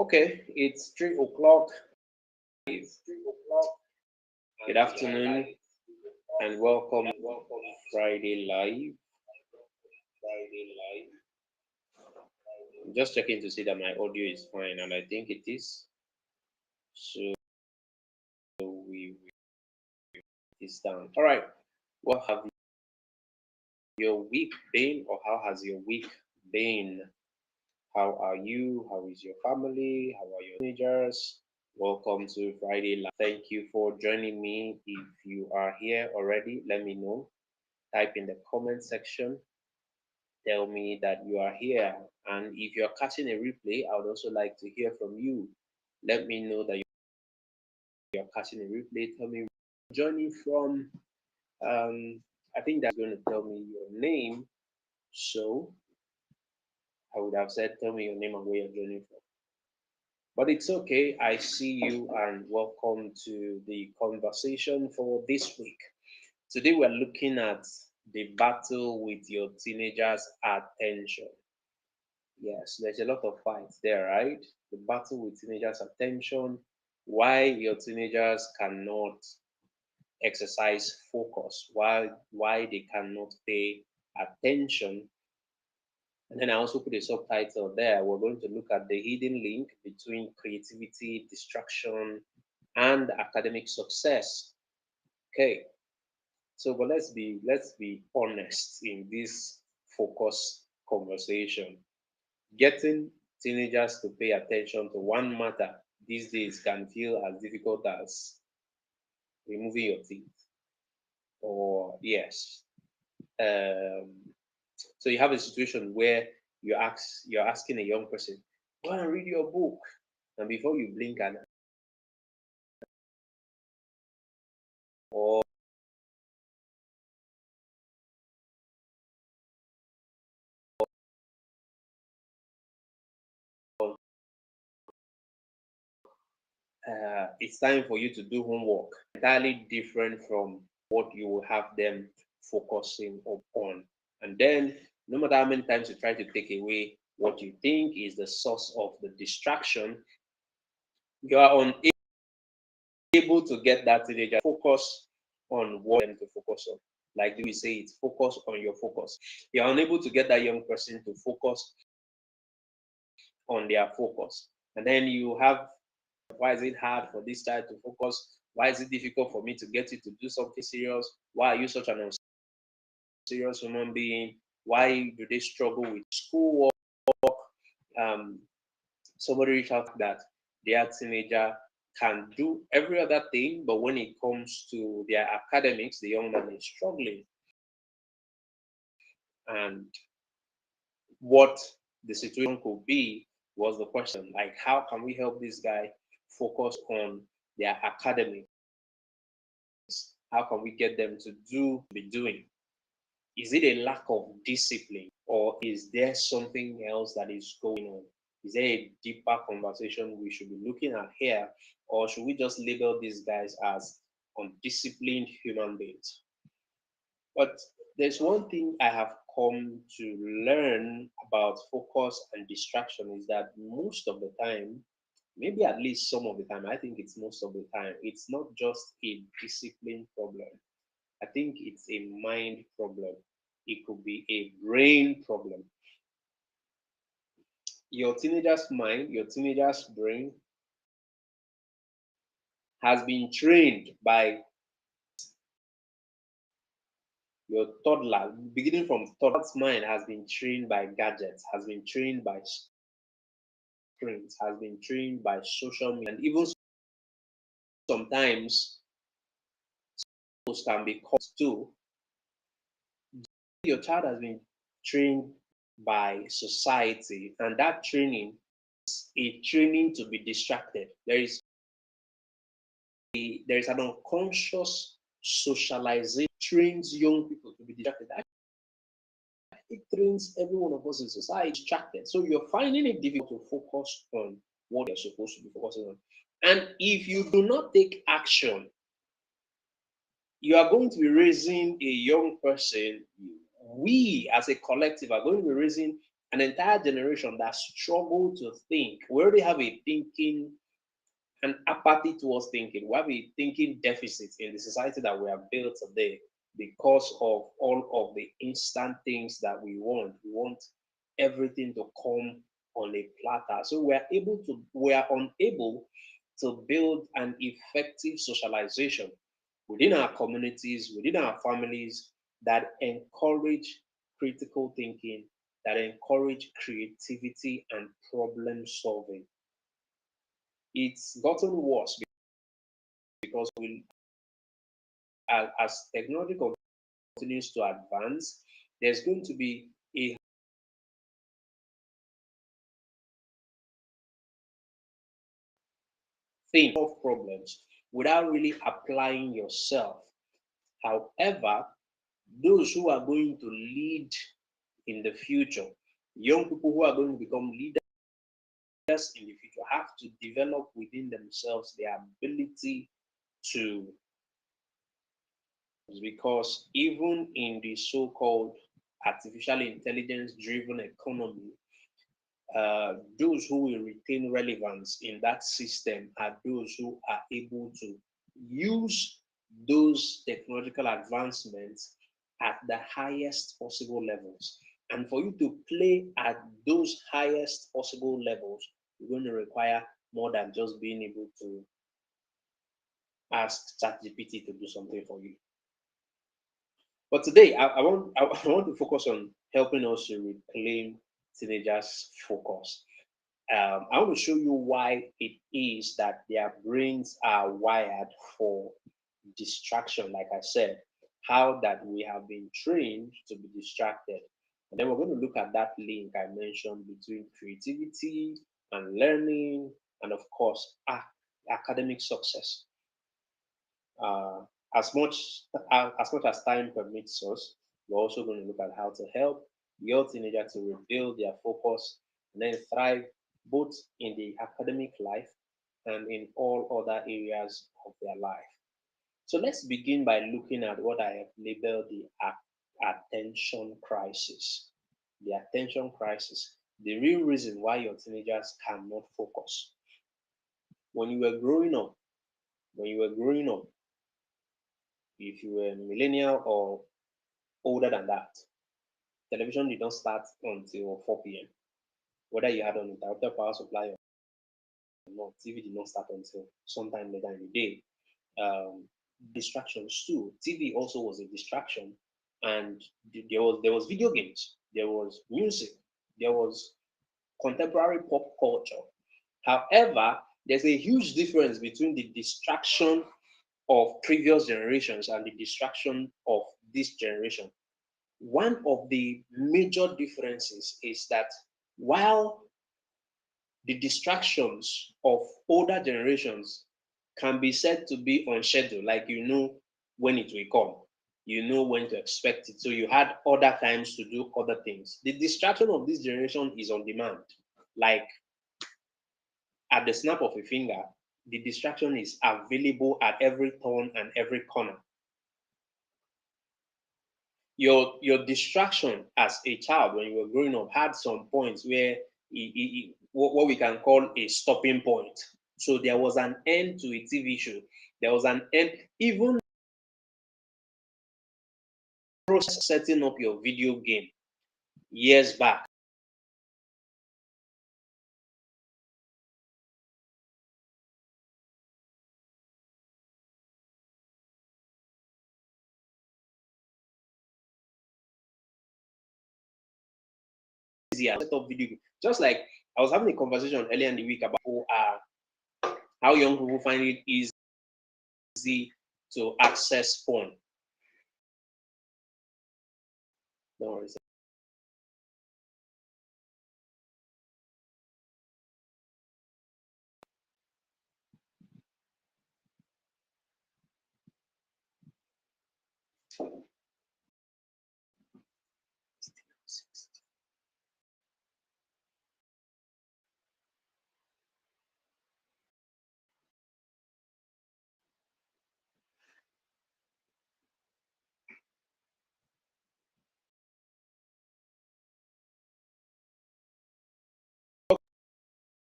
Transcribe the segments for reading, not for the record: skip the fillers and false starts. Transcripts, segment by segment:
Okay, it's 3 o'clock. Good afternoon and welcome Friday Live. I'm just checking to see that my audio is fine, and I think it is. So we is down. All right. What have your week been, or how has your week been? How are you? How is your family? How are your teenagers? Welcome to Friday Live. Thank you for joining me. If you are here already, let me know. Type in the comment section. Tell me that you are here. And if you're catching a replay, I would also like to hear from you. Let me know that you're catching a replay. Tell me where you're joining from. I think that's going to tell me your name. So I would have said, tell me your name and where you're joining from. But it's okay. I see you and welcome to the conversation for this week. Today we're looking at the battle with your teenagers' attention. Yes, there's a lot of fights there, right? The battle with teenagers' attention, why your teenagers cannot exercise focus, why they cannot pay attention. And then I also put a subtitle there. We're going to look at the hidden link between creativity, distraction, and academic success. Okay. So but let's be honest in this focus conversation. Getting teenagers to pay attention to one matter these days can feel as difficult as removing your teeth. Or yes. Um, so you have a situation where you're asking a young person, go and read your book. And before you blink an or it's time for you to do homework, entirely different from what you will have them focusing on. And then, no matter how many times you try to take away what you think is the source of the distraction, you are unable to get that teenager focus on what them to focus on. Like we say, it's focus on your focus. You're unable to get that young person to focus on their focus. And then you have, why is it hard for this child to focus? Why is it difficult for me to get you to do something serious? Why are you such an unserious human being? Why do they struggle with schoolwork? Um, Somebody reached out that their teenager can do every other thing, but when it comes to their academics, the young man is struggling. And what the situation could be was the question, like, how can we help this guy focus on their academics? How can we get them to be doing? Is it a lack of discipline, or is there something else that is going on? Is there a deeper conversation we should be looking at here, or should we just label these guys as undisciplined human beings? But there's one thing I have come to learn about focus and distraction is that most of the time, maybe at least some of the time, I think it's most of the time, it's not just a discipline problem. I think it's a mind problem. It could be a brain problem. Your teenager's mind, your teenager's brain has been trained by your toddler, beginning from toddler's mind has been trained by gadgets, has been trained by screens, has been trained by social media, and even sometimes those can be caused too. Your child has been trained by society, and that training is a training to be distracted. There is an unconscious socialization trains young people to be distracted. It trains every one of us in society distracted. So you're finding it difficult to focus on what you're supposed to be focusing on. And if you do not take action, you are going to be raising a young person. We as a collective are going to be raising an entire generation that struggle to think. We already have a thinking, an apathy towards thinking. We have a thinking deficit in the society that we have built today because of all of the instant things that we want. We want everything to come on a platter. So we are unable to build an effective socialization within our communities, within our families that encourage critical thinking, that encourage creativity and problem solving. It's gotten worse because as technology continues to advance, there's going to be a thing of problems without really applying yourself. However, those who are going to lead in the future, young people who are going to become leaders in the future, have to develop within themselves the ability to, because even in the so-called artificial intelligence driven economy, those who will retain relevance in that system are those who are able to use those technological advancements at the highest possible levels. And for you to play at those highest possible levels, you're going to require more than just being able to ask ChatGPT to do something for you. But today, I want to focus on helping us to reclaim teenagers' focus. I want to show you why it is that their brains are wired for distraction. Like I said, how that we have been trained to be distracted. And then we're going to look at that link I mentioned between creativity and learning, and of course, academic success. Uh, as much as time permits us, we're also going to look at how to help your teenager to rebuild their focus and then thrive both in the academic life and in all other areas of their life. So let's begin by looking at what I have labeled the attention crisis. The attention crisis, the real reason why your teenagers cannot focus. When you were growing up, when you were growing up, if you were a millennial or older than that, television did not start until 4 p.m. Whether you had an interrupted power supply or not, TV did not start until sometime later in the day. Um, Distractions too. TV also was a distraction, and there was video games, there was music, there was contemporary pop culture. However, there's a huge difference between the distraction of previous generations and the distraction of this generation. One of the major differences is that while the distractions of older generations can be said to be on schedule, like you know when it will come, you know when to expect it. So you had other times to do other things. The distraction of this generation is on demand. Like at the snap of a finger, the distraction is available at every turn and every corner. Your distraction as a child when you were growing up had some points where what we can call a stopping point. So there was an end to a TV show. There was an end, even process setting up your video game years back. Easier set up video game. Just like I was having a conversation earlier in the week about how young people find it easy to access phone. Don't worry.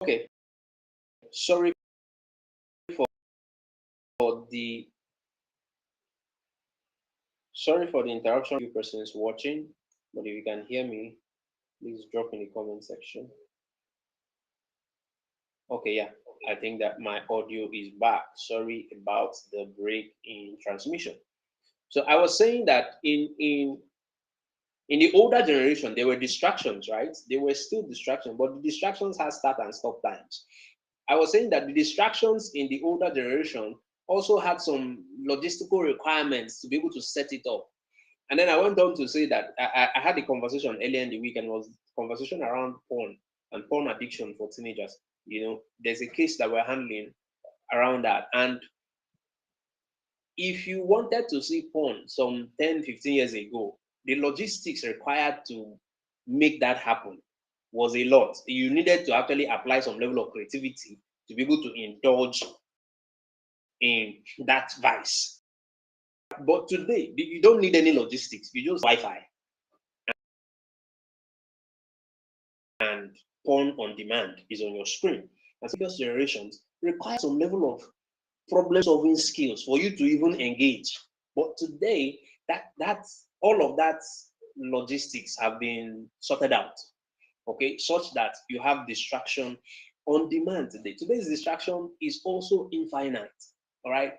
Okay, sorry for the interruption. Few persons watching, but if you can hear me, please drop in the comment section. Okay, yeah, I think that my audio is back. Sorry about the break in transmission. So I was saying that in the older generation, there were distractions, right? There were still distractions, but the distractions had start and stop times. I was saying that the distractions in the older generation also had some logistical requirements to be able to set it up. And then I went on to say that I had a conversation earlier in the week, and it was conversation around porn and porn addiction for teenagers. There's a case that we're handling around that. And if you wanted to see porn some 10, 15 years ago, the logistics required to make that happen was a lot. You needed to actually apply some level of creativity to be able to indulge in that vice. But today, you don't need any logistics. You just Wi-Fi and porn on demand is on your screen. And previous generations require some level of problem-solving skills for you to even engage. But today, that's all of that logistics have been sorted out. Okay, such that you have distraction on demand today. Today's distraction is also infinite. All right.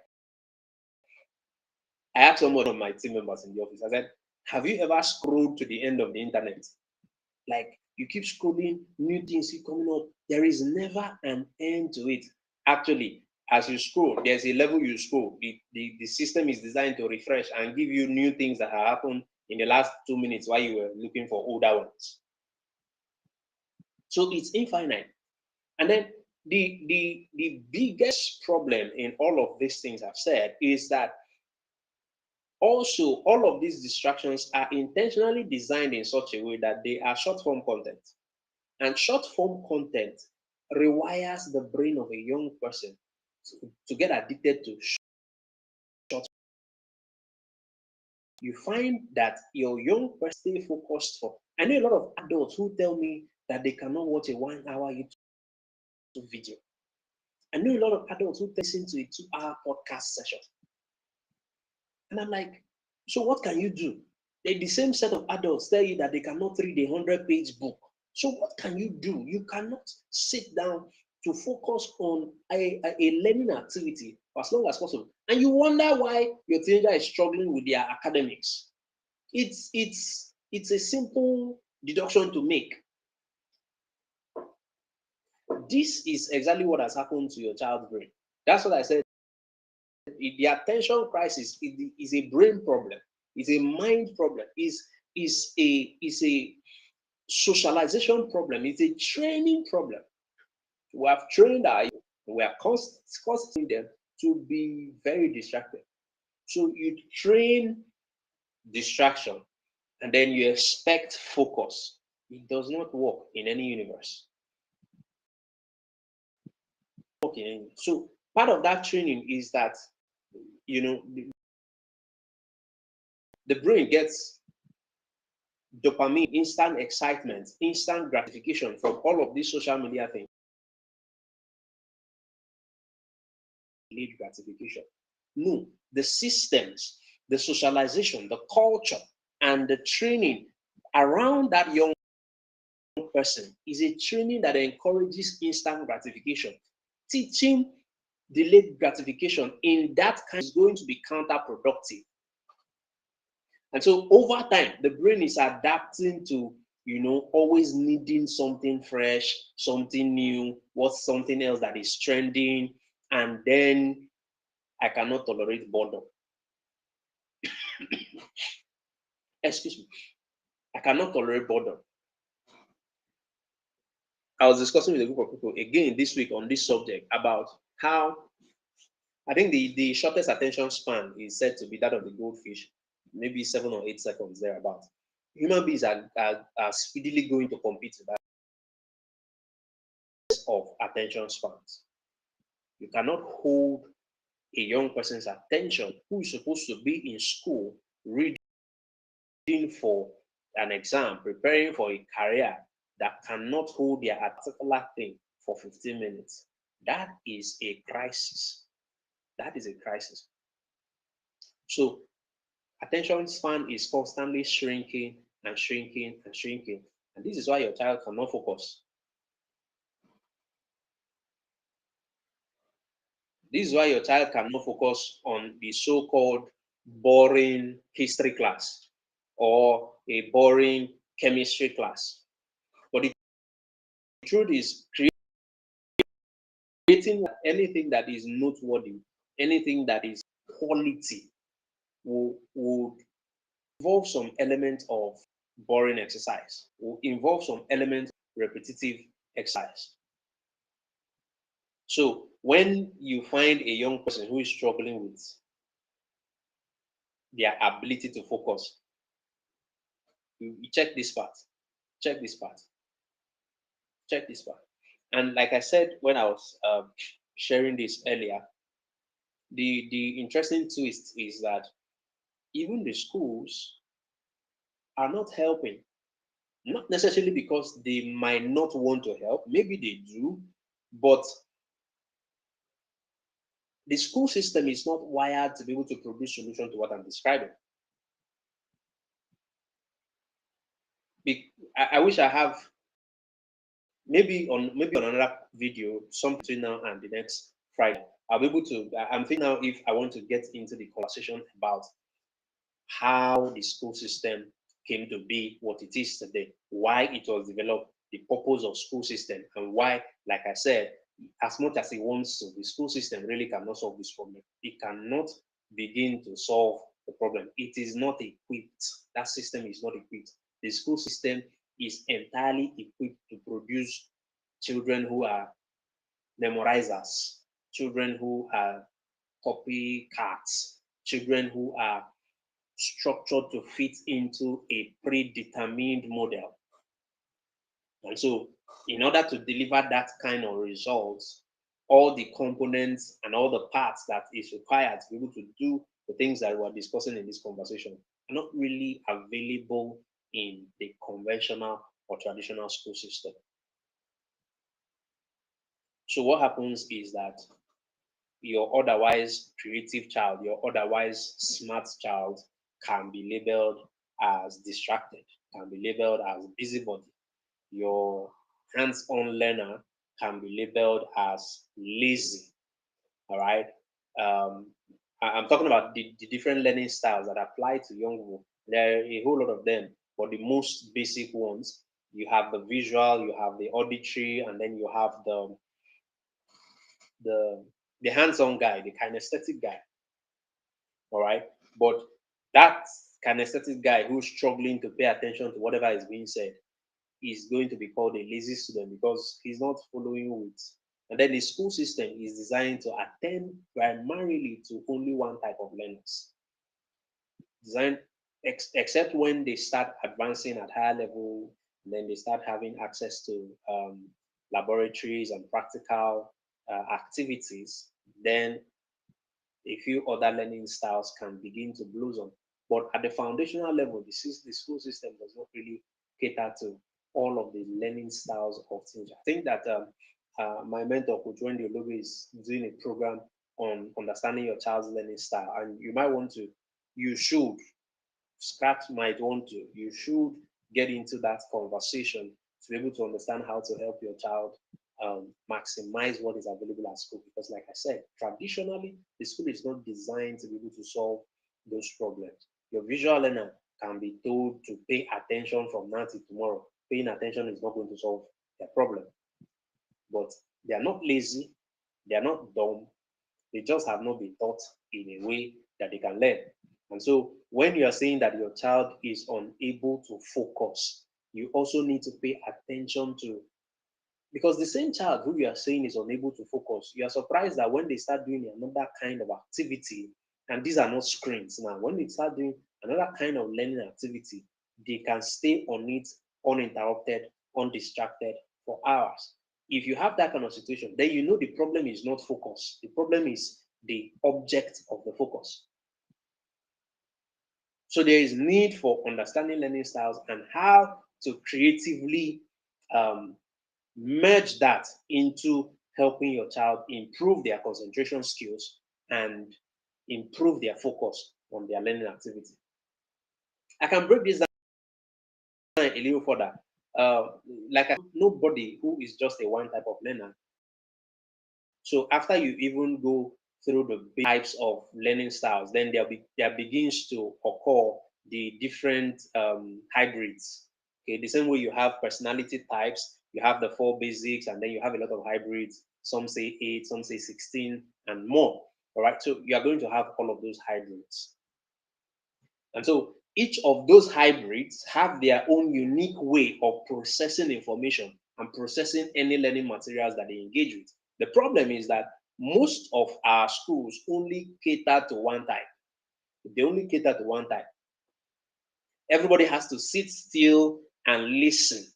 I asked one of my team members in the office, I said, have you ever scrolled to the end of the internet? Like you keep scrolling, new things keep coming up. There is never an end to it. Actually, as you scroll, there's a level you scroll. The system is designed to refresh and give you new things that have happened in the last 2 minutes while you were looking for older ones. So it's infinite. And then the biggest problem in all of these things I've said is that also all of these distractions are intentionally designed in such a way that they are short form content. And short form content rewires the brain of a young person to get addicted to short. You find that your young person stay focused for. I know a lot of adults who tell me that they cannot watch a 1 hour YouTube video. I know a lot of adults who listen to a 2 hour podcast session. And I'm like, so what can you do? The same set of adults tell you that they cannot read a 100-page book. So what can you do? You cannot sit down to focus on a learning activity for as long as possible. And you wonder why your teenager is struggling with their academics. It's a simple deduction to make. This is exactly what has happened to your child's brain. That's what I said. The attention crisis is a brain problem, is a mind problem, is a socialization problem, it's a training problem. We have trained we are constantly them to be very distracted. So you train distraction and then you expect focus. It does not work in any universe. Okay, so part of that training is that the brain gets dopamine, instant excitement, instant gratification from all of these social media things. Delayed gratification. No, the systems, the socialization, the culture, and the training around that young person is a training that encourages instant gratification. Teaching delayed gratification in that kind is going to be counterproductive. And so over time, the brain is adapting to, always needing something fresh, something new, what's something else that is trending. And then I cannot tolerate boredom. Excuse me. I cannot tolerate boredom. I was discussing with a group of people again this week on this subject about how I think the shortest attention span is said to be that of the goldfish, maybe 7 or 8 seconds thereabout. Human beings are speedily going to compete with that of attention spans. You cannot hold a young person's attention who is supposed to be in school, reading for an exam, preparing for a career, that cannot hold their particular thing for 15 minutes. That is a crisis. That is a crisis. So attention span is constantly shrinking and shrinking and shrinking. And this is why your child cannot focus. This is why your child cannot focus on the so-called boring history class or a boring chemistry class. But the truth is, creating anything that is noteworthy, anything that is quality, will involve some element of boring exercise, will involve some element of repetitive exercise. So when you find a young person who is struggling with their ability to focus, you check this part, check this part, check this part. And like I said when I was sharing this earlier, the interesting twist is that even the schools are not helping. Not necessarily because they might not want to help, maybe they do, but the school system is not wired to be able to produce solution to what I'm describing. I wish I have maybe on another video, some between now and the next Friday. I'll be able to. I'm thinking now if I want to get into the conversation about how the school system came to be what it is today, why it was developed, the purpose of school system, and why, like I said, as much as it wants to, the school system really cannot solve this problem. It cannot begin to solve the problem. It is not equipped. That system is not equipped. The school system is entirely equipped to produce children who are memorizers, children who are copycats, children who are structured to fit into a predetermined model. And so, in order to deliver that kind of results, all the components and all the parts that is required to be able to do the things that we're discussing in this conversation are not really available in the conventional or traditional school system. So what happens is that your otherwise creative child, your otherwise smart child can be labeled as distracted, can be labeled as busybody. Your hands-on learner can be labeled as lazy. All right. I'm talking about the different learning styles that apply to young people. There are a whole lot of them, but the most basic ones, you have the visual, you have the auditory, and then you have the the hands-on guy, the kinesthetic guy. All right. But that kinesthetic guy who's struggling to pay attention to whatever is being said is going to be called a lazy student because he's not following with. And then the school system is designed to attend primarily to only one type of learners. Designed except when they start advancing at higher level, then they start having access to laboratories and practical activities, then a few other learning styles can begin to blossom. But at the foundational level, the school system does not really cater to all of the learning styles of things. I think that my mentor, Kujwendi Olobe, is doing a program on understanding your child's learning style. And you might want to, you should, Scratch might want to, you should get into that conversation to be able to understand how to help your child maximize what is available at school. Because, like I said, traditionally, the school is not designed to be able to solve those problems. Your visual learner can be told to pay attention from now to tomorrow. Paying attention is not going to solve their problem. But they are not lazy, they are not dumb, they just have not been taught in a way that they can learn. And so when you are saying that your child is unable to focus, you also need to pay attention to, because the same child who you are saying is unable to focus, you are surprised that when they start doing another kind of activity, and these are not screens now, when they start doing another kind of learning activity, they can stay on it uninterrupted, undistracted for hours. If you have that kind of situation, then you know the problem is not focus. The problem is the object of the focus. So there is need for understanding learning styles and how to creatively merge that into helping your child improve their concentration skills and improve their focus on their learning activity. I can break this down a little further. Like nobody who is just a one type of learner. So after you even go through the types of learning styles, then there begins to occur the different hybrids. Okay, the same way you have personality types, you have the 4 basics, and then you have a lot of hybrids. Some say 8, some say 16, and more. All right, so you are going to have all of those hybrids. And so each of those hybrids have their own unique way of processing information and processing any learning materials that they engage with. The problem is that most of our schools only cater to one type. They only cater to one type. Everybody has to sit still and listen.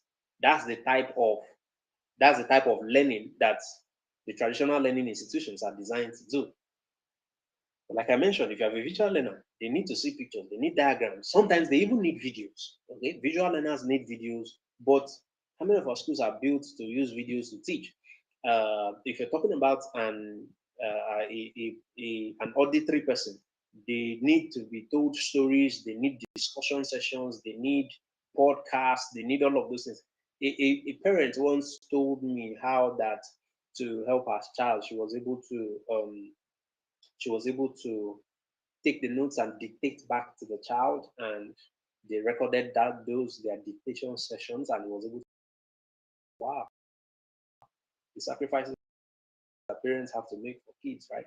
That's the type of learning that the traditional learning institutions are designed to do. Like I mentioned, if you have a visual learner, they need to see pictures, they need diagrams. Sometimes they even need videos. Okay, visual learners need videos, but how many of our schools are built to use videos to teach? If you're talking about an auditory person, they need to be told stories, they need discussion sessions, they need podcasts, they need all of those things. A parent once told me how that to help her child, she was able to take the notes and dictate back to the child, and they recorded their dictation sessions, and was able to, wow, the sacrifices that parents have to make for kids, right?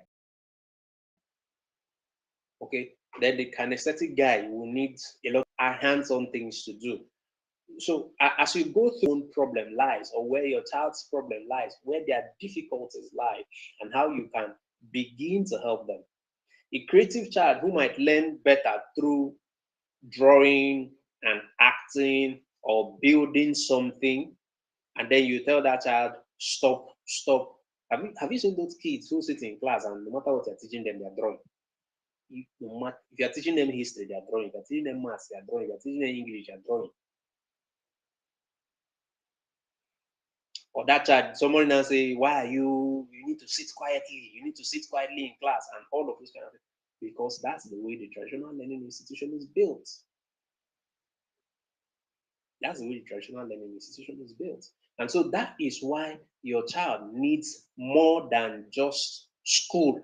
Okay, then the kinesthetic guy will need a lot of hands-on things to do. So as you go through your own problem lies, or where your child's problem lies, where their difficulties lie, and how you can begin to help them. A creative child who might learn better through drawing and acting or building something, and then you tell that child, stop, stop. Have you seen those kids who sit in class and no matter what you're teaching them, they're drawing? If you're teaching them history, they're drawing. If you're teaching them maths, they're drawing. If you're teaching them English, they're drawing. Or that child, somebody now say, why are you need to sit quietly, you need to sit quietly in class, and all of those kind of things. Because that's the way the traditional learning institution is built. That's the way the traditional learning institution is built. And so that is why your child needs more than just school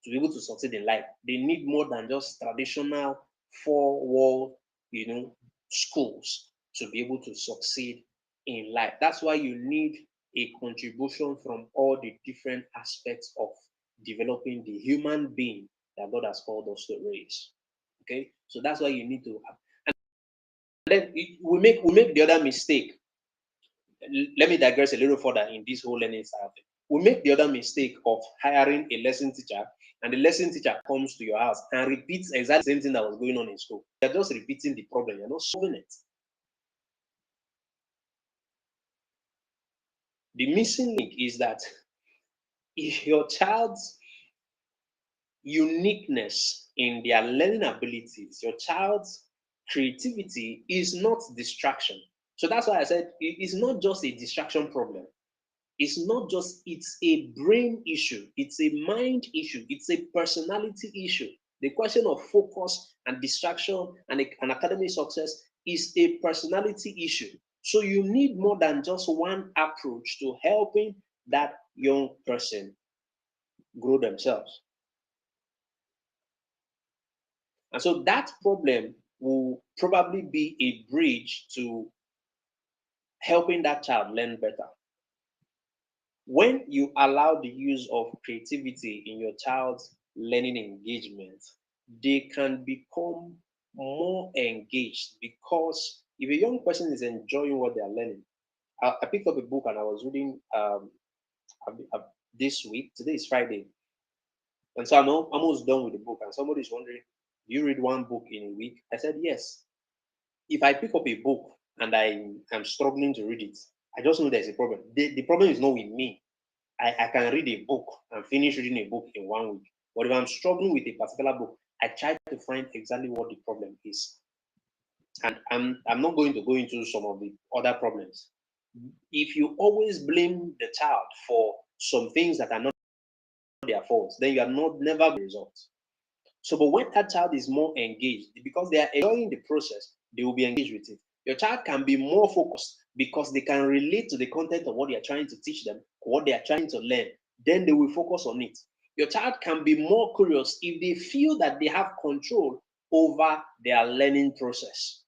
to be able to succeed in life. They need more than just traditional four-wall, schools to be able to succeed in life. That's why you need a contribution from all the different aspects of developing the human being that God has called us to raise. Okay, so that's why you need to have. Then we make the other mistake. Let me digress a little further in this whole learning style thing. We make the other mistake of hiring a lesson teacher, and the lesson teacher comes to your house and repeats exactly the same thing that was going on in school. You're just repeating the problem, you're not solving it. The missing link is that if your child's uniqueness in their learning abilities, your child's creativity is not distraction. So that's why I said it's not just a distraction problem. It's not just, it's a brain issue, it's a mind issue, it's a personality issue. The question of focus and distraction and academic success is a personality issue. So you need more than just one approach to helping that young person grow themselves. And so that problem will probably be a bridge to helping that child learn better. When you allow the use of creativity in your child's learning engagement, they can become more engaged, because if a young person is enjoying what they are learning, I picked up a book and I was reading this week. Today is Friday, and so I'm almost done with the book. And somebody is wondering, do you read one book in a week? I said yes. If I pick up a book and I am struggling to read it, I just know there's a problem. The problem is not with me. I can read a book and finish reading a book in 1 week. But if I'm struggling with a particular book, I try to find exactly what the problem is. And I'm not going to go into some of the other problems. if you always blame the child for some things that are not their fault, then you are not never the results. So, but when that child is more engaged, because they are enjoying the process, they will be engaged with it. Your child can be more focused because they can relate to the content of what you are trying to teach them, what they are trying to learn. Then they will focus on it. Your child can be more curious if they feel that they have control over their learning process.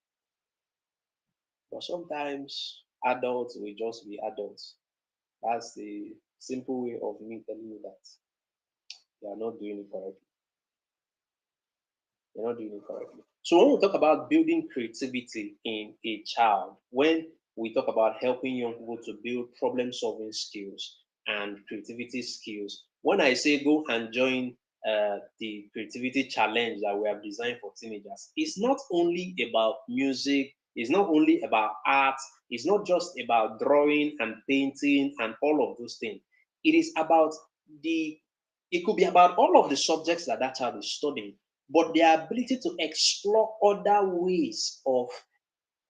But sometimes adults will just be adults. That's the simple way of me telling you that they are not doing it correctly. They're not doing it correctly. So when we talk about building creativity in a child, when we talk about helping young people to build problem-solving skills and creativity skills, when I say go and join the creativity challenge that we have designed for teenagers, it's not only about music, it's not only about art, it's not just about drawing and painting and all of those things. It is about it could be about all of the subjects that that child is studying, but their ability to explore other ways of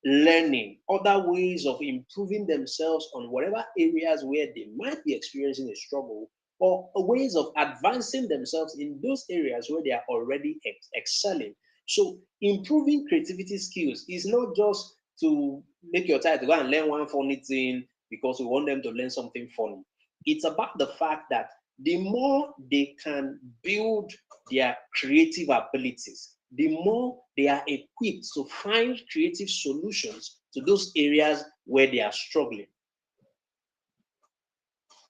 learning, other ways of improving themselves on whatever areas where they might be experiencing a struggle, or ways of advancing themselves in those areas where they are already excelling. So, improving creativity skills is not just to make your child to go and learn one funny thing because we want them to learn something funny. It's about the fact that the more they can build their creative abilities, the more they are equipped to find creative solutions to those areas where they are struggling.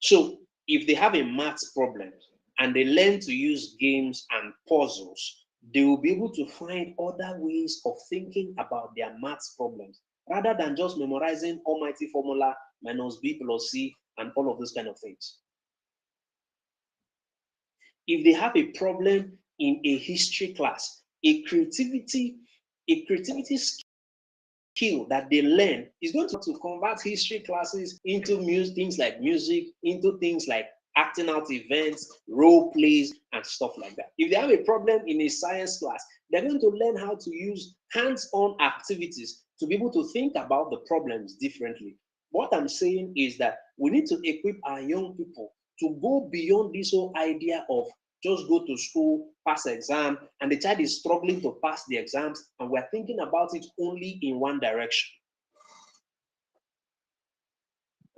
So, if they have a maths problem and they learn to use games and puzzles, they will be able to find other ways of thinking about their maths problems rather than just memorizing almighty formula minus b plus c and all of those kind of things. If they have a problem in a history class, a creativity skill that they learn is going to convert history classes into things like music, into things like acting out events, role plays, and stuff like that. If they have a problem in a science class, they're going to learn how to use hands-on activities to be able to think about the problems differently. What I'm saying is that we need to equip our young people to go beyond this whole idea of just go to school, pass exam, and the child is struggling to pass the exams, and we're thinking about it only in one direction.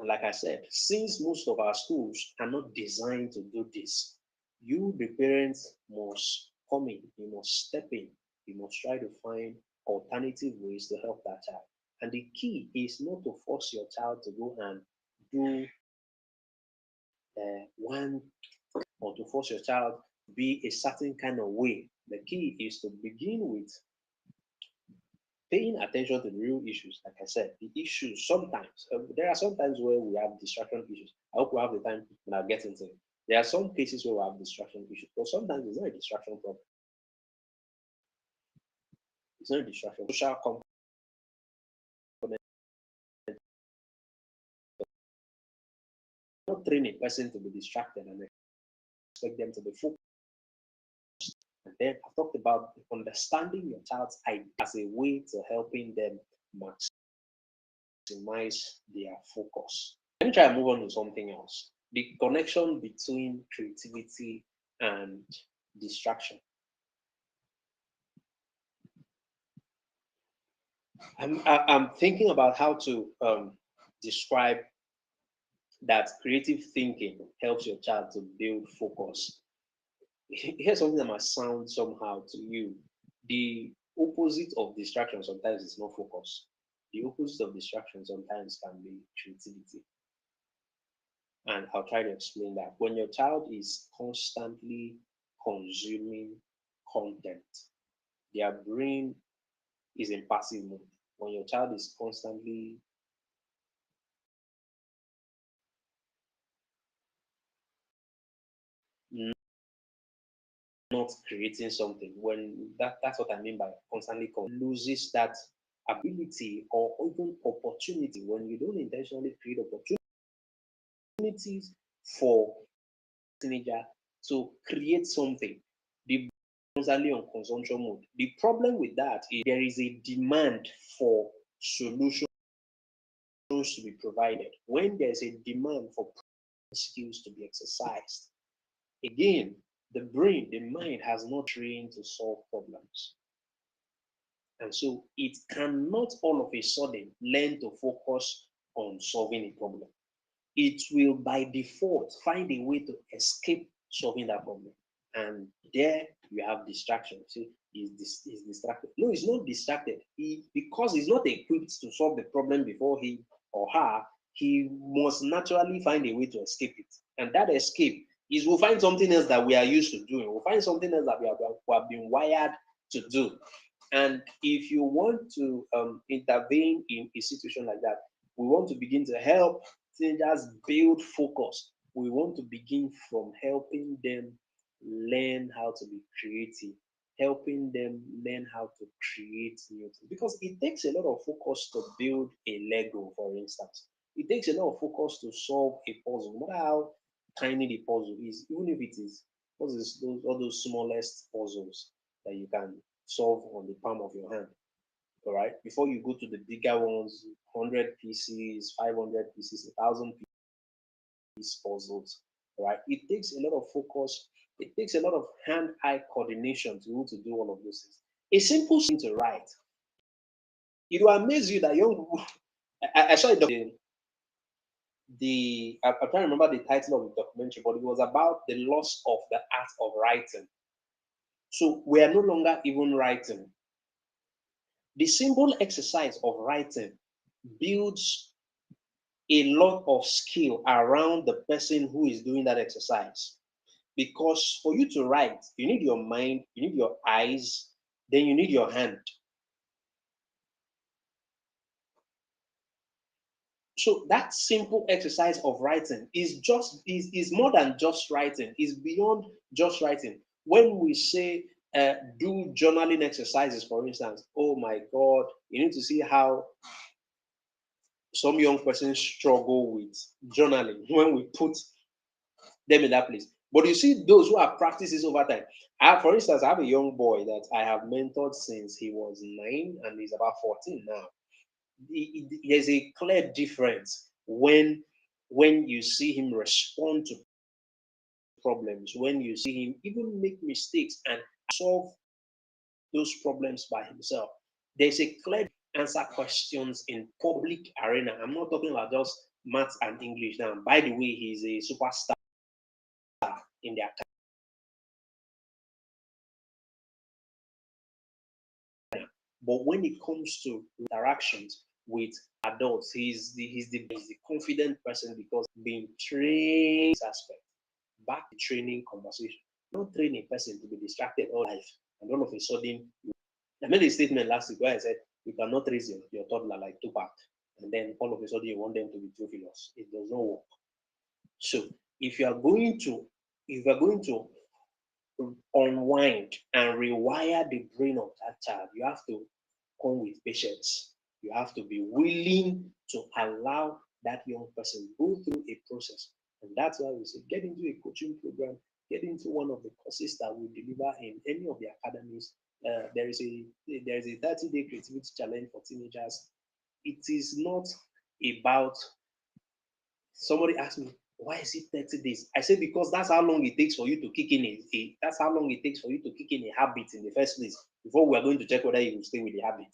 And like I said, since most of our schools are not designed to do this, you, the parents, must come in, you must step in, you must try to find alternative ways to help that child. And the key is not to force your child to go and do one, or to force your child to be a certain kind of way. The key is to begin with paying attention to the real issues. Like I said, the issues sometimes, there are some times where we have distraction issues. I hope we have the time when I get into it. There are some cases where we have distraction issues, but sometimes it's not a distraction problem. It's not a distraction. Social component, not train a person to be distracted and expect them to be focused. And then I talked about understanding your child's idea as a way to helping them maximize their focus. Let me try and move on to something else. The connection between creativity and distraction. I'm thinking about how to describe that creative thinking helps your child to build focus. Here's something that might sound somehow to you. The opposite of distraction sometimes is not focus. The opposite of distraction sometimes can be creativity. And I'll try to explain that. When your child is constantly consuming content, their brain is in passive mode. When your child is constantly not creating something, when that's what I mean by constantly loses that ability or even opportunity when you don't intentionally create opportunities for teenager to create something. The constantly on consumption mode. The problem with that is there is a demand for solution to be provided, when there's a demand for skills to be exercised, again, the brain, the mind has not trained to solve problems. And so it cannot all of a sudden learn to focus on solving a problem. It will by default find a way to escape solving that problem. And there you have distraction. See, he's distracted. No, he's not distracted. Because he's not equipped to solve the problem before he or her, he must naturally find a way to escape it. And that escape is we'll find something else that we are used to doing. We'll find something else that we have been wired to do. And if you want to intervene in a situation like that, we want to begin to help teenagers build focus. We want to begin from helping them learn how to be creative, helping them learn how to create new things. Because it takes a lot of focus to build a Lego, for instance. It takes a lot of focus to solve a puzzle, no matter how tiny the puzzle is, even if it is all those smallest puzzles that you can solve on the palm of your hand. All right. Before you go to the bigger ones, 100 pieces, 500 pieces, 1,000 pieces puzzles. All right. It takes a lot of focus. It takes a lot of hand-eye coordination to be able to do all of those things. A simple thing to write. It will amaze you that young people. I saw it. I'm trying to remember the title of the documentary, but it was about the loss of the art of writing. So we are no longer even writing. The simple exercise of writing builds a lot of skill around the person who is doing that exercise. Because for you to write, you need your mind, you need your eyes, then you need your hand. So that simple exercise of writing is more than just writing, is beyond just writing. When we say do journaling exercises, for instance, oh my God, you need to see how some young persons struggle with journaling when we put them in that place. But you see those who have practiced this over time. For instance, I have a young boy that I have mentored since he was 9 and he's about 14 now. There's a clear difference when you see him respond to problems, when you see him even make mistakes and solve those problems by himself. There's a clear answer questions in public arena. I'm not talking about just maths and English now. By the way, he's a superstar in their career. But when it comes to interactions with adults, he's the confident person because being trained aspect. Back to training conversation. Don't train a person to be distracted all life. And all of a sudden, I made a statement last week where I said you cannot raise your toddler like Tupac, and then all of a sudden you want them to be Theophilus. It does not work. So if you are going to unwind and rewire the brain of that child, you have to come with patience. You have to be willing to allow that young person go through a process. And that's why we say get into a coaching program, get into one of the courses that we deliver in any of the academies. There is a 30-day creativity challenge for teenagers. It is not about somebody asked me, why is it 30 days? I said, because that's how long it takes for you to kick in that's how long it takes for you to kick in a habit in the first place before we are going to check whether you will stay with the habit.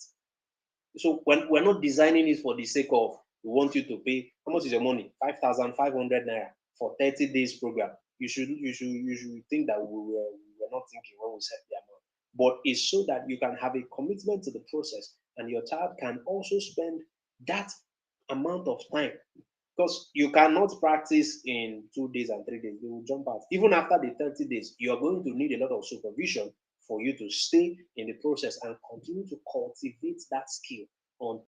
So when we're not designing it for the sake of we want you to pay, how much is your money? 5,500 naira for 30 days program. You should think that we were not thinking when we set the amount. But it's so that you can have a commitment to the process and your child can also spend that amount of time. Because you cannot practice in 2 days and 3 days, they will jump out. Even after the 30 days, you are going to need a lot of supervision for you to stay in the process and continue to cultivate that skill until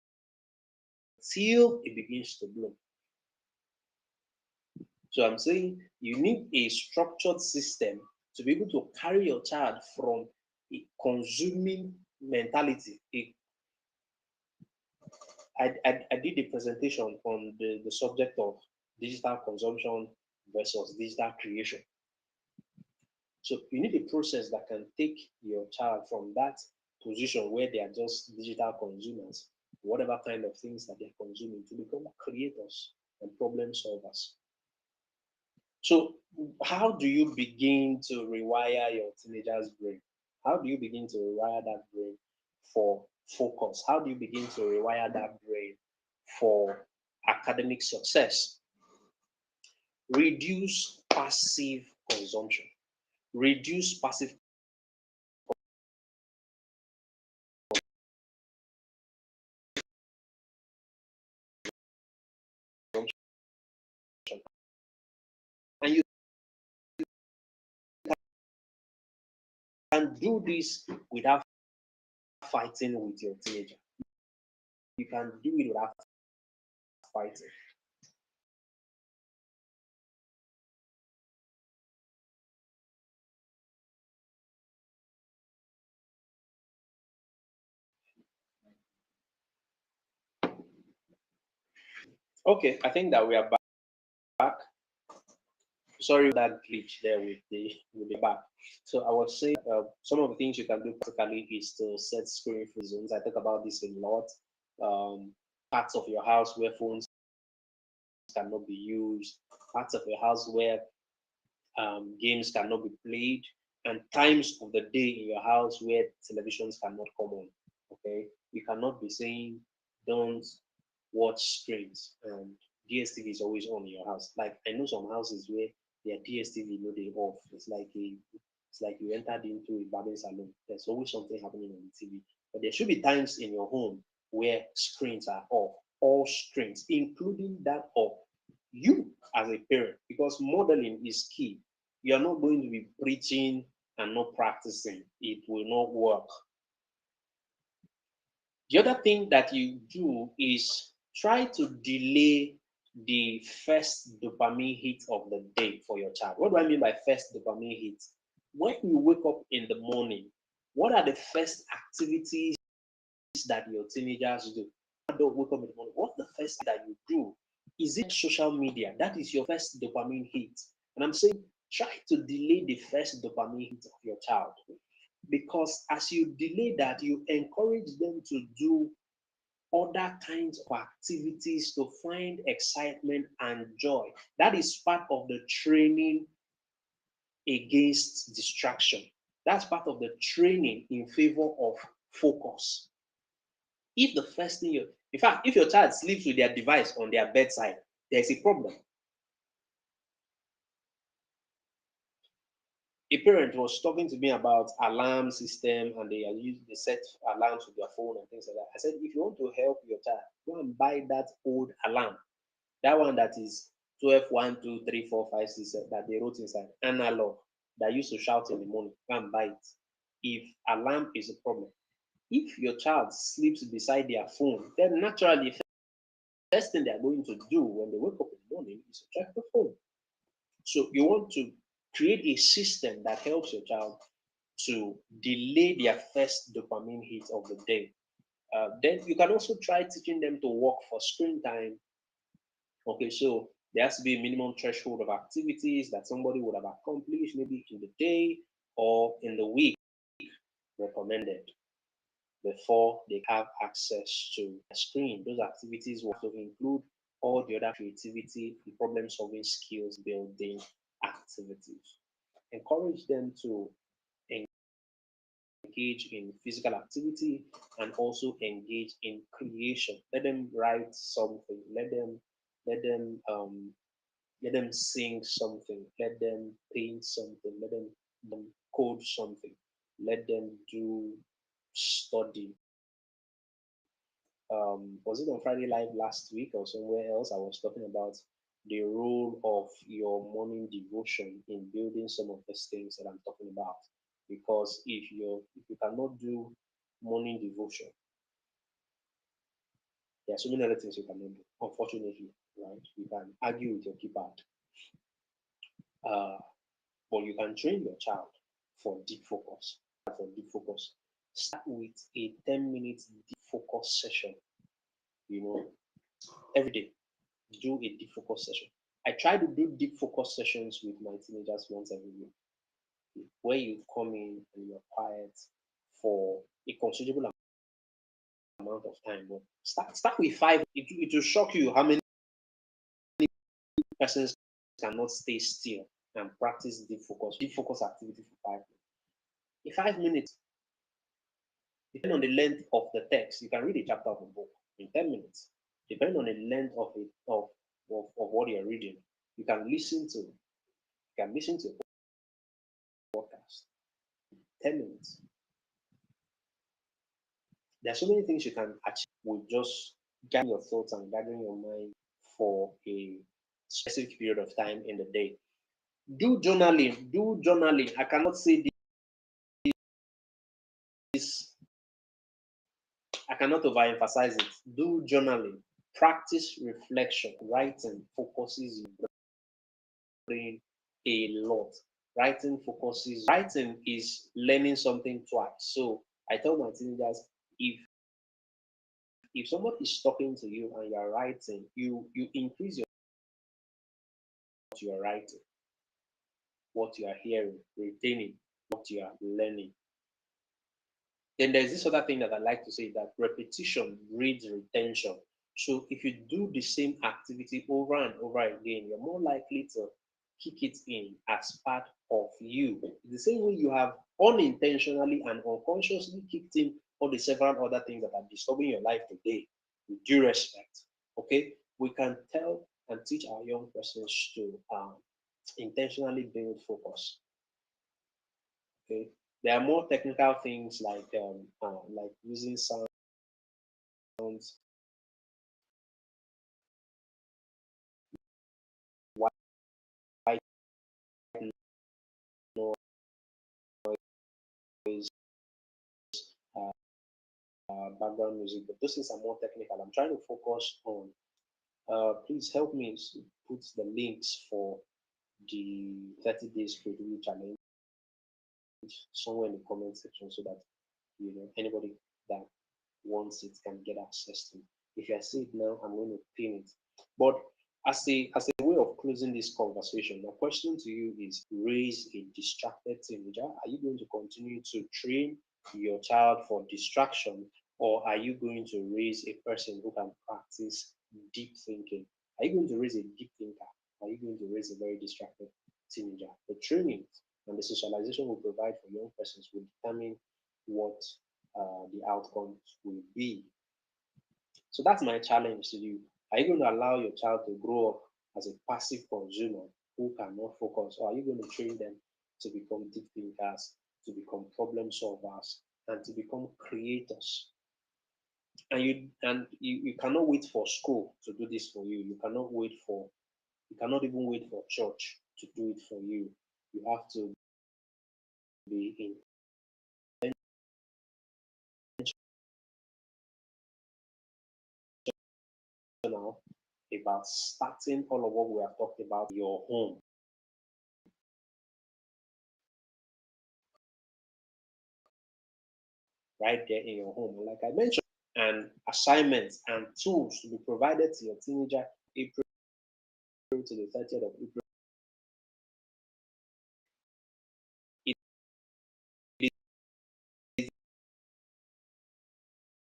it begins to bloom. So I'm saying you need a structured system to be able to carry your child from a consuming mentality. I did a presentation on the subject of digital consumption versus digital creation. So you need a process that can take your child from that position where they are just digital consumers whatever kind of things that they're consuming, to become creators and problem solvers. So, how do you begin to rewire your teenager's brain? How do you begin to rewire that brain for focus? How do you begin to rewire that brain for academic success? Reduce passive consumption. Reduce passive consumption. And you can do this without fighting with your teenager. You can do it without fighting. Okay, I think that we are back. Sorry for that glitch there with the back. So I was saying some of the things you can do practically is to set screen-free zones. I talk about this a lot. Parts of your house where phones cannot be used, parts of your house where games cannot be played, and times of the day in your house where televisions cannot come on. Okay, you cannot be saying don't watch screens and DSTV is always on in your house. Like I know some houses where their DSTV no they off. It's like you entered into a barbering salon. There's always something happening on the TV. But there should be times in your home where screens are off, all screens, including that of you as a parent, because modeling is key. You're not going to be preaching and not practicing. It will not work. The other thing that you do is try to delay the first dopamine hit of the day for your child. What do I mean by first dopamine hit? When you wake up in the morning, what are the first activities that your teenagers do? Don't wake up in the morning. What's the first thing that you do? Is it social media? That is your first dopamine hit. And I'm saying try to delay the first dopamine hit of your child. Because as you delay that, you encourage them to do other kinds of activities to find excitement and joy. That is part of the training against distraction. That's part of the training in favor of focus. If the first thing you, in fact, if your child sleeps with their device on their bedside, there's a problem. A parent was talking to me about alarm system and they set alarms with their phone and things like that. I said, if you want to help your child, go and buy that old alarm. That one that is 12, 1, 2, 3, 4, 5, 6, 7, that they wrote inside, analog, that used to shout in the morning, go and buy it. If alarm is a problem, if your child sleeps beside their phone, then naturally, the first thing they're going to do when they wake up in the morning is to check the phone. So you want to create a system that helps your child to delay their first dopamine hit of the day. Then you can also try teaching them to work for screen time. Okay, so there has to be a minimum threshold of activities that somebody would have accomplished maybe in the day or in the week recommended before they have access to a screen. Those activities will also include all the other creativity and problem solving skills building activities. Encourage them to engage in physical activity and also engage in creation. Let them write something. Let them let them sing something. Let them paint something. Let them code something. Let them do study. Was it on Friday Live last week or somewhere else? I was talking about the role of your morning devotion in building some of these things that I'm talking about. Because if you cannot do morning devotion, there are so many other things you cannot do. Unfortunately, right? You can argue with your keypad, but you can train your child for deep focus. For deep focus, start with a 10-minute deep focus session. You know, every day, do a deep focus session. I try to do deep focus sessions with my teenagers once every week, where you come in and you're quiet for a considerable amount of time, but start with 5. It will shock you how many persons cannot stay still and practice deep focus activity for 5 minutes. In 5 minutes, depending on the length of the text, you can read a chapter of a book in 10 minutes. Depending on the length of it of what you're reading, you can listen to a podcast. 10 minutes. There are so many things you can achieve with just gathering your thoughts and gathering your mind for a specific period of time in the day. Do journaling. Do journaling. I cannot say this. I cannot overemphasize it. Do journaling. Practice reflection. Writing focuses your brain a lot. Writing is learning something twice. So I tell my teenagers, if someone is talking to you and you're writing, you increase what you are writing, what you are hearing, retaining what you are learning. Then there's this other thing that I like to say, that repetition breeds retention. So if you do the same activity over and over again, you're more likely to kick it in as part of you. The same way you have unintentionally and unconsciously kicked in all the several other things that are disturbing your life today, with due respect. Okay, we can tell and teach our young persons to intentionally build focus. Okay, there are more technical things like using sounds, white noise, uh, background music, but those things are more technical. I'm trying to focus on. Please help me put the links for the 30 days creativity challenge somewhere in the comment section, so that anybody that wants it can get access to it. If I see it now, I'm going to pin it. But as a way of closing this conversation, my question to you is: raise a distracted teenager. Are you going to continue to train your child for distraction, or are you going to raise a person who can practice deep thinking? Are you going to raise a deep thinker? Are you going to raise a very distracted teenager? The training and the socialization we provide for young persons will determine what the outcomes will be. So that's my challenge to you. Are you going to allow your child to grow up as a passive consumer who cannot focus, or are you going to train them to become deep thinkers, to become problem solvers, and to become creators? And you cannot wait for school to do this for you. You cannot even wait for church to do it for you. You have to be intentional about starting all of what we have talked about in your home, right there in your home. And like I mentioned, and assignments and tools to be provided to your teenager April to the 30th of April. It is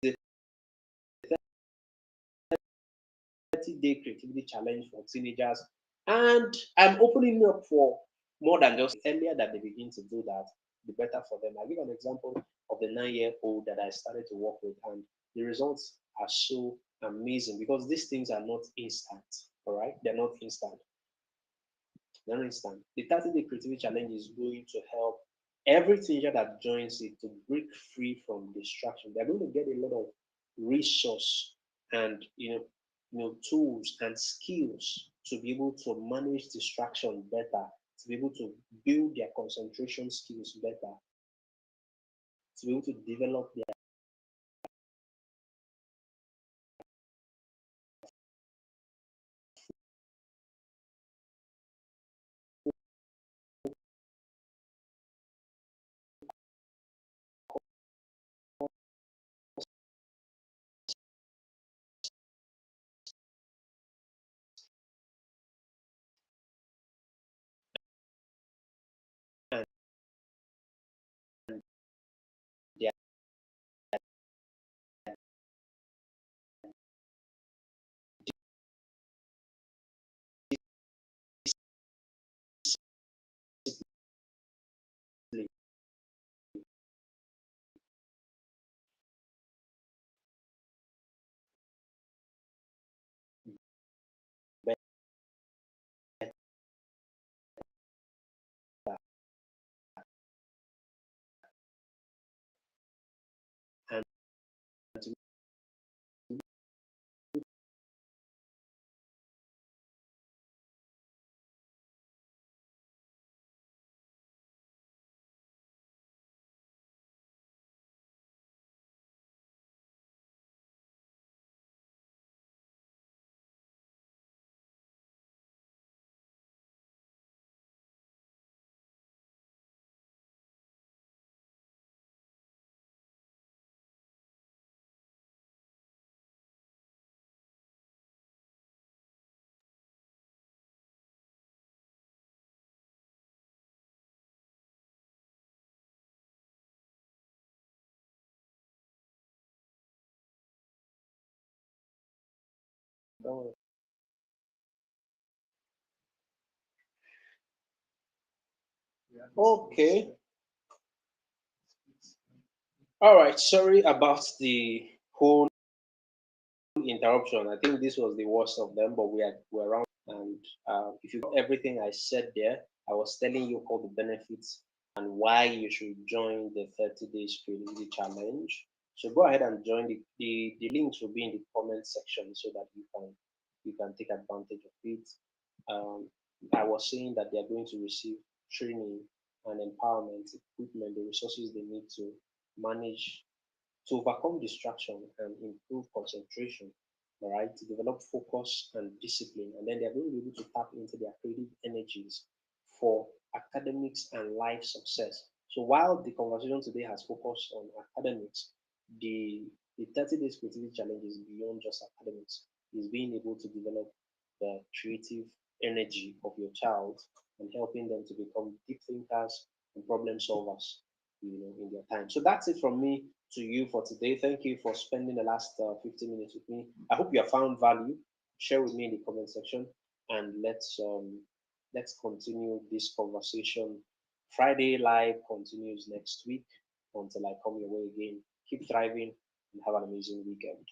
the 30-day creativity challenge for teenagers. And I'm opening up for more than just earlier that they begin to do that, the better for them. I'll give an example of the 9-year-old that I started to work with, and the results are so amazing because these things are not instant. All right, they're not instant. They're not instant. The 30-day creativity challenge is going to help every teenager that joins it to break free from distraction. They're going to get a lot of resource and tools and skills to be able to manage distraction better, to be able to build their concentration skills better, to be able to develop their their Don't worry. Okay. All right. Sorry about the whole interruption. I think this was the worst of them, but we're around. And if you got everything I said there, I was telling you all the benefits and why you should join the 30 days creativity challenge. So go ahead and join the links will be in the comment section so that you can take advantage of it. Um, I was saying that they are going to receive training and empowerment, equipment, the resources they need to manage to overcome distraction and improve concentration, all right, to develop focus and discipline. And then they're going to be able to tap into their creative energies for academics and life success. So while the conversation today has focused on academics, the 30 days creativity challenge is beyond just academics. Is being able to develop the creative energy of your child and helping them to become deep thinkers and problem solvers, in their time. So that's it from me to you for today. Thank you for spending the last 15 minutes with me. I hope you have found value. Share with me in the comment section, and let's continue this conversation. Friday live continues next week until I come your way again. Keep thriving and have an amazing weekend.